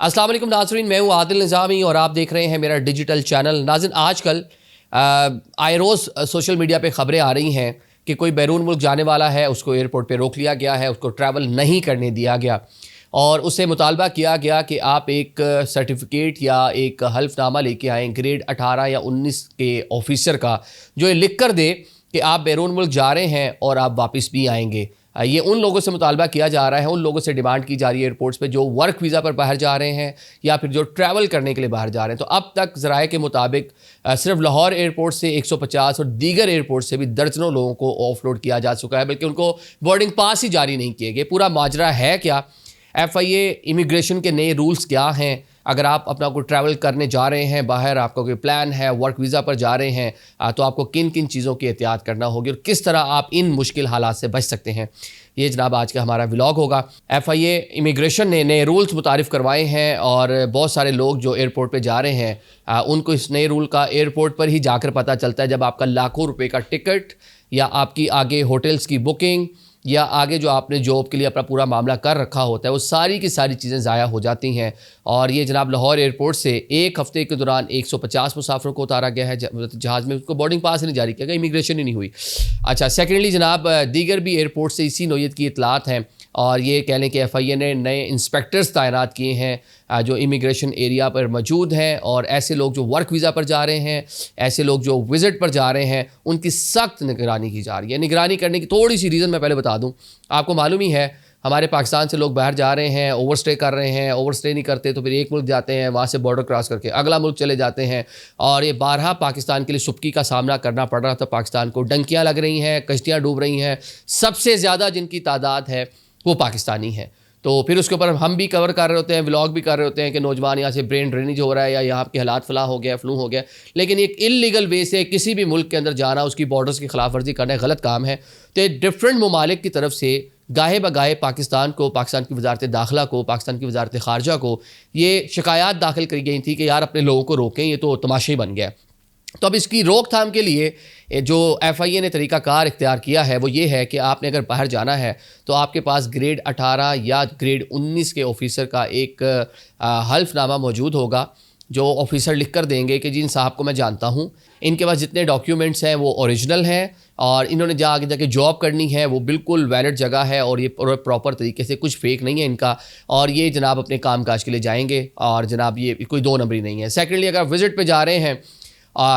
अस्सलाम वालेकुम नाज़रीन, मैं हूँ आदिल निज़ामी और आप देख रहे हैं मेरा डिजिटल चैनल। नाज़रीन, आजकल आए रोज़ सोशल मीडिया पे ख़बरें आ रही हैं कि कोई बैरून मुल्क जाने वाला है, उसको एयरपोर्ट पे रोक लिया गया है, उसको ट्रैवल नहीं करने दिया गया और उससे मुतालबा किया गया कि आप एक सर्टिफिकेट या एक हल्फनामा लेके आएँ ग्रेड 18 या 19 के ऑफिसर का, जो ये लिख कर दे कि आप बैरून मुल्क जा रहे हैं और आप वापस भी आएंगे। ये उन लोगों से मुतालबा किया जा रहा है, उन लोगों से डिमांड की जा रही है एयरपोर्ट्स पे जो वर्क वीज़ा पर बाहर जा रहे हैं या फिर जो ट्रैवल करने के लिए बाहर जा रहे हैं। तो अब तक ज़राए के मुताबिक सिर्फ लाहौर एयरपोर्ट से 150 और दीगर एयरपोर्ट से भी दर्जनों लोगों को ऑफलोड किया जा चुका है, बल्कि उनको बोर्डिंग पास ही जारी नहीं किए गए। पूरा माजरा है क्या? FIA इमिग्रेशन के नए रूल्स क्या हैं? अगर आप अपना कोई ट्रैवल करने जा रहे हैं बाहर, आपका कोई प्लान है, वर्क वीज़ा पर जा रहे हैं, तो आपको किन किन चीज़ों की एहतियात करना होगी और किस तरह आप इन मुश्किल हालात से बच सकते हैं, ये जनाब आज का हमारा व्लॉग होगा। FIA इमिग्रेशन ने नए रूल्स मुतारिफ़ करवाए हैं और बहुत सारे लोग जो एयरपोर्ट पे जा रहे हैं उनको इस नए रूल का एयरपोर्ट पर ही जाकर पता चलता है, जब आपका लाखों रुपए का टिकट या आपकी आगे होटल्स की बुकिंग या आगे जो आपने जॉब के लिए अपना पूरा मामला कर रखा होता है, वो सारी की सारी चीज़ें ज़ाया हो जाती हैं। और ये जनाब लाहौर एयरपोर्ट से एक हफ़्ते के दौरान 150 मुसाफिरों को उतारा गया है जहाज़ में, उसको बोर्डिंग पास ही नहीं जारी किया गया, इमिग्रेशन ही नहीं हुई। अच्छा, सेकेंडली जनाब दीगर भी एयरपोर्ट से इसी नौयत की इतलात हैं और ये कह लें कि FIA ने नए इंस्पेक्टर्स तैनात किए हैं जो इमिग्रेशन एरिया पर मौजूद हैं और ऐसे लोग जो वर्क वीज़ा पर जा रहे हैं, ऐसे लोग जो विज़िट पर जा रहे हैं, उनकी सख्त निगरानी की जा रही है। निगरानी करने की थोड़ी सी रीज़न मैं पहले बता दूं, आपको मालूम ही है हमारे पाकिस्तान से लोग बाहर जा रहे हैं, ओवरस्टे कर रहे हैं, ओवरस्टे नहीं करते तो फिर एक मुल्क जाते हैं, वहाँ से बॉर्डर क्रॉस करके अगला मुल्क चले जाते हैं और ये बारहा पाकिस्तान के लिए सुबकी का सामना करना पड़ रहा था। पाकिस्तान को डंकियाँ लग रही हैं, कश्तियाँ डूब रही हैं, सबसे ज़्यादा जिनकी तादाद है वो पाकिस्तानी है। तो फिर उसके ऊपर हम भी कवर कर रहे होते हैं, व्लॉग भी कर रहे होते हैं कि नौजवान यहाँ से ब्रेन ड्रेनेज हो रहा है या यहाँ के हालात फला हो गया, फ्लू हो गया। लेकिन एक इलीगल वे से किसी भी मुल्क के अंदर जाना, उसकी बॉर्डर्स की खिलाफ वर्जी करना गलत काम है। तो डिफरेंट ममालिक की तरफ से गाहे बगाहे पाकिस्तान को, पाकिस्तान की वजारत दाखिला को, पाकिस्तान की वजारत खारजा को ये शिकायत दाखिल करी गई थी कि यार अपने लोगों को रोकें, ये तो तमाशा ही बन गया। तो अब इसकी रोकथाम के लिए जो FIA ने तरीक़ाकार इख्तियार किया है वो ये है कि आपने अगर बाहर जाना है तो आपके पास ग्रेड 18 या ग्रेड 19 के ऑफिसर का एक हल्फनामा मौजूद होगा, जो ऑफिसर लिख कर देंगे कि जी इन साहब को मैं जानता हूँ, इनके पास जितने डॉक्यूमेंट्स हैं वो ओरिजिनल हैं और इन्होंने जहाँ आगे जाके जॉब करनी है वो बिल्कुल वैलिड जगह है और ये प्रॉपर तरीके से कुछ फेक नहीं है इनका, और ये जनाब अपने कामकाज के लिए जाएंगे और जनाब ये कोई दो नंबरी नहीं है। सेकेंडली, अगर विज़िट पे जा रहे हैं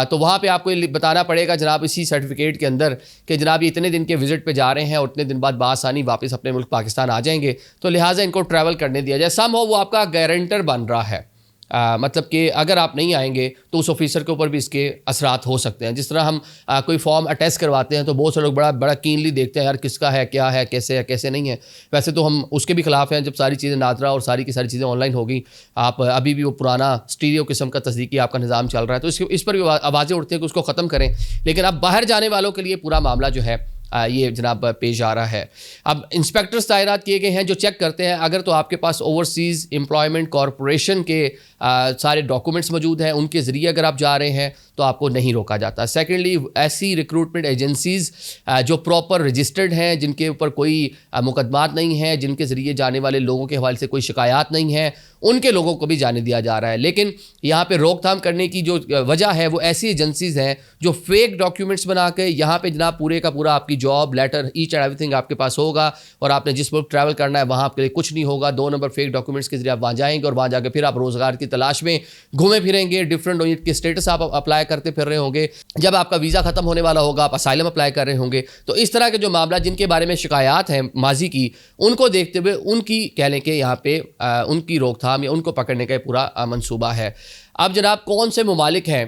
तो वहाँ पे आपको ये बताना पड़ेगा जनाब इसी सर्टिफिकेट के अंदर कि जनाब ये इतने दिन के विज़िट पे जा रहे हैं और उतने दिन बाद बासानी वापस अपने मुल्क पाकिस्तान आ जाएंगे, तो लिहाजा इनको ट्रैवल करने दिया जाए। सम हो वो आपका गारंटर बन रहा है, मतलब कि अगर आप नहीं आएंगे तो उस ऑफिसर के ऊपर भी इसके असरात हो सकते हैं। जिस तरह हम कोई फॉर्म अटैच करवाते हैं तो बहुत से लोग बड़ा बड़ा कीनली देखते हैं यार किसका है, क्या है, कैसे नहीं है। वैसे तो हम उसके भी खिलाफ हैं। जब सारी चीज़ें नादरा और सारी की सारी चीज़ें ऑनलाइन हो गई, आप अभी भी वो पुराना स्टीरियो किस्म का तस्दीकी आपका निज़ाम चल रहा है, तो इस पर भी आवाज़ें उठती हैं कि उसको ख़त्म करें। लेकिन अब बाहर जाने वालों के लिए पूरा मामला जो है ये जनाब पेश आ रहा है। अब इंस्पेक्टर्स तैनात किए गए हैं जो चेक करते हैं अगर तो आपके पास ओवरसीज़ एम्प्लॉयमेंट कॉरपोरेशन के सारे डॉक्यूमेंट्स मौजूद हैं, उनके ज़रिए अगर आप जा रहे हैं तो आपको नहीं रोका जाता। सेकेंडली, ऐसी रिक्रूटमेंट एजेंसीज़ जो प्रॉपर रजिस्टर्ड हैं, जिनके ऊपर कोई मुकदमात नहीं है, जिनके ज़रिए जाने वाले लोगों के हवाले से कोई शिकायत नहीं है, उनके लोगों को भी जाने दिया जा रहा है। लेकिन यहाँ पे रोकथाम करने की जो वजह है वो ऐसी एजेंसीज़ हैं जो फेक डॉक्यूमेंट्स बना के यहाँ पे जनाब पूरे का पूरा आपकी job letter each and everything आपके पास होगा और आपने जिस मुल्क ट्रैवल करना है वहाँ आपके लिए कुछ नहीं होगा। 2 नंबर फेक डॉक्यूमेंट्स के जरिए आप वहाँ जाएंगे और वहाँ जाकर फिर आप रोज़गार की तलाश में घूमे फिरेंगे, डिफरेंट के स्टेटस आप अप्लाई करते फिर रहे होंगे। जब आपका वीज़ा ख़त्म होने वाला होगा आप असाइलम अप्लाई कर रहे होंगे। तो इस तरह के जो मामला जिनके बारे में शिकायत हैं माजी की, उनको देखते हुए उनकी कह लें कि यहाँ पे उनकी रोकथाम या उनको पकड़ने का पूरा मंसूबा है। अब जनाब कौन से ममालिक हैं,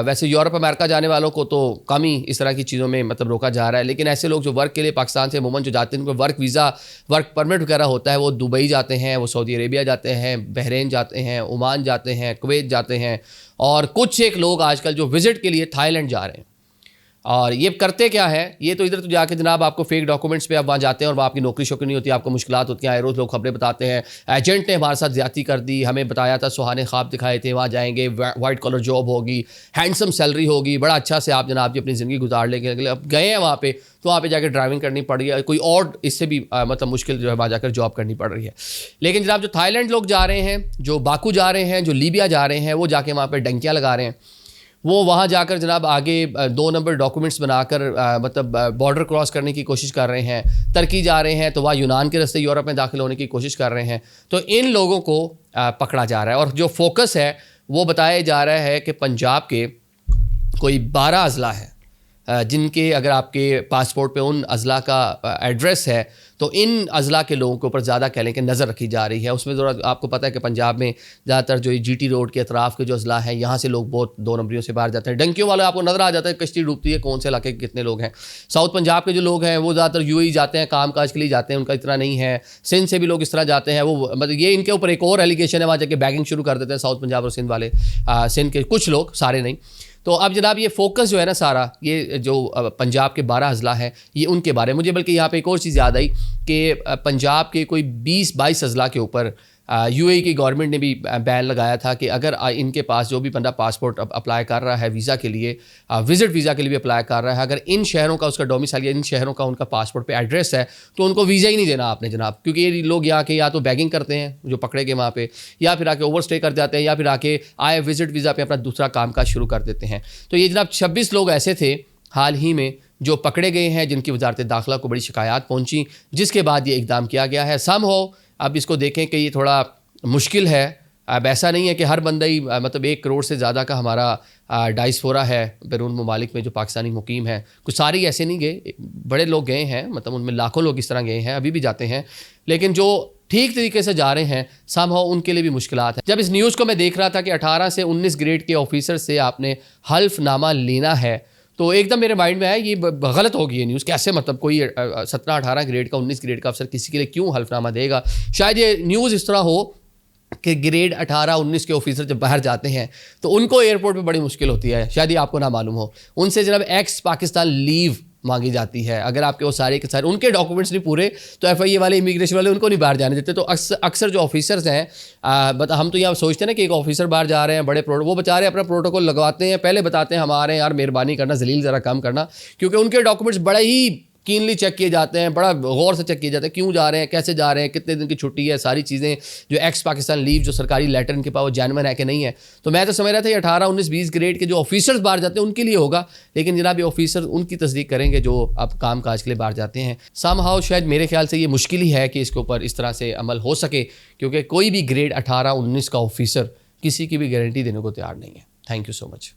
वैसे यूरोप अमेरिका जाने वालों को तो कम ही इस तरह की चीज़ों में मतलब रोका जा रहा है, लेकिन ऐसे लोग जो वर्क के लिए पाकिस्तान से अमूमन जो जाते हैं उनको वर्क वीज़ा, वर्क परमिट वगैरह होता है, वो दुबई जाते हैं, वो सऊदी अरेबिया जाते हैं, बहरीन जाते हैं, ओमान जाते हैं, कुवैत जाते हैं और कुछ एक लोग आजकल जो विज़िट के लिए थाईलैंड जा रहे हैं। और ये करते क्या है, ये तो इधर तो जाके जनाब आपको फेक डॉक्यूमेंट्स पे आप वहाँ जाते हैं और वहाँ आपकी नौकरी शौकरी नहीं होती, आपको मुश्किलात होती हैं। आए रोज़ लोग खबरें बताते हैं, एजेंट ने हमारे साथ ज्यादती कर दी, हमें बताया था, सुहाने ख्वाब दिखाए थे, वहाँ जाएंगे वाइट कॉलर जॉब होगी, हैंडसम सैलरी होगी, बड़ा अच्छा से आप जनाब जी अपनी ज़िंदगी गुजार लेंगे। अब गए हैं वहाँ पे तो वहाँ पे जाकर ड्राइविंग करनी पड़ रही है, कोई और इससे भी मतलब मुश्किल जो है वहाँ जाकर जॉब करनी पड़ रही है। लेकिन जनाब जो थाईलैंड लोग जा रहे हैं, जो बाकू जा रहे हैं, जो लीबिया जा रहे हैं, वो जाके वहाँ पे डंकियाँ लगा रहे हैं। वो वहाँ जाकर जनाब आगे 2 नंबर डॉक्यूमेंट्स बनाकर मतलब बॉर्डर क्रॉस करने की कोशिश कर रहे हैं। तुर्की जा रहे हैं तो वहाँ यूनान के रास्ते यूरोप में दाखिल होने की कोशिश कर रहे हैं। तो इन लोगों को पकड़ा जा रहा है और जो फोकस है वो बताया जा रहा है कि पंजाब के कोई 12 अजला है जिनके अगर आपके पासपोर्ट पे उन अजला का एड्रेस है तो इन अजला के लोगों के ऊपर ज़्यादा कह लें कि नज़र रखी जा रही है। उसमें ज़रा आपको पता है कि पंजाब में ज़्यादातर जो जीटी रोड के अतराफ़ के जो अजला हैं, यहाँ से लोग बहुत 2 नंबरियों से बाहर जाते हैं। डंकियों वाले आपको नज़र आ जाता है, कश्ती डूबती है, कौन से इलाके के कितने लोग हैं। साउथ पंजाब के जो लोग हैं वो ज़्यादातर यूएई जाते हैं, काम काज के लिए जाते हैं, उनका इतना नहीं है। सिंध से भी लोग इस तरह जाते हैं, वो मतलब ये इनके ऊपर एक और एलिगेशन है, वहाँ जाके बैगिंग शुरू कर देते हैं साउथ पंजाब और सिंध वाले, सिंध के कुछ लोग, सारे नहीं। तो अब जनाब ये फोकस जो है ना सारा, ये जो पंजाब के 12 अजला हैं ये उनके बारे में। मुझे बल्कि यहाँ पे एक और चीज़ याद आई कि पंजाब के कोई 20-22 अजला के ऊपर यूएई की गवर्नमेंट ने भी बैन लगाया था कि अगर इनके पास जो भी बंदा पासपोर्ट अप्लाई कर रहा है वीज़ा के लिए, विज़िट वीज़ा के लिए भी अप्लाई कर रहा है, अगर इन शहरों का उसका डोमिसाइल या इन शहरों का उनका पासपोर्ट पे एड्रेस है तो उनको वीज़ा ही नहीं देना आपने जनाब। क्योंकि ये लोग यहाँ के या तो बैगिंग करते हैं जो पकड़े गए वहाँ पे, या फिर आके ओवर स्टे कर जाते हैं, या फिर आके आए विज़िट वीज़ा पे अपना दूसरा काम काज शुरू कर देते हैं। तो ये जनाब 26 लोग ऐसे थे हाल ही में जो पकड़े गए हैं, जिनकी वजारत दाखिला को बड़ी शिकायत पहुँची, जिसके बाद ये इकदाम किया गया है। सम हो अब इसको देखें कि ये थोड़ा मुश्किल है। अब ऐसा नहीं है कि हर बंदा ही मतलब 1 करोड़ से ज़्यादा का हमारा डायस्पोरा है बैरून ममालिक में जो पाकिस्तानी मुकीम है, कुछ सारे ऐसे नहीं गए, बड़े लोग गए हैं, मतलब उनमें लाखों लोग इस तरह गए हैं, अभी भी जाते हैं। लेकिन जो ठीक तरीके से जा रहे हैं समहाउ उनके लिए भी मुश्किलात है। जब इस न्यूज़ को मैं देख रहा था कि 18 से 19 ग्रेड के ऑफिसर से आपने हल्फनामा लेना है, तो एकदम मेरे माइंड में आया ये गलत होगी ये न्यूज़। कैसे मतलब कोई 17-18 ग्रेड का 19 ग्रेड का अफसर किसी के लिए क्यों हल्फनामा देगा? शायद ये न्यूज़ इस तरह हो कि ग्रेड 18-19 के ऑफिसर जब बाहर जाते हैं तो उनको एयरपोर्ट पे बड़ी मुश्किल होती है, शायद ये आपको ना मालूम हो। उनसे जनाब एक्स पाकिस्तान लीव मांगी जाती है। अगर आपके वो सारे के सारे उनके डॉक्यूमेंट्स नहीं पूरे तो एफआईए वाले, इमिग्रेशन वाले उनको नहीं बाहर जाने देते। तो अक्सर जो ऑफिसर्स हैं हम तो यहाँ सोचते हैं ना कि एक ऑफिसर बाहर जा रहे हैं बड़े वो बेचारे अपना प्रोटोकॉल लगवाते हैं, पहले बताते हैं हमारे यार मेहरबानी करना, जलील ज़रा कम करना, क्योंकि उनके डॉक्यूमेंट्स बड़े ही कीनली चेक किए जाते हैं, बड़ा गौर से चेक किए जाते हैं, क्यों जा रहे हैं, कैसे जा रहे हैं, कितने दिन की छुट्टी है, सारी चीज़ें। जो एक्स पाकिस्तान लीव जो सरकारी लेटर इनके पास वो जेन्युइन है कि नहीं है। तो मैं तो समझ रहा था ये 18-19-20 ग्रेड के जो ऑफिसर्स बाहर जाते हैं उनके लिए होगा, लेकिन जनाब ये ऑफिसर उनकी तस्दीक करेंगे जो अब काम काज के लिए बाहर जाते हैं। समहाउ शायद मेरे ख्याल से ये मुश्किल ही है कि इसके ऊपर इस तरह से अमल हो सके, क्योंकि कोई भी ग्रेड 18-19 का ऑफिसर किसी की भी गारंटी देने को तैयार नहीं है। Thank you so much.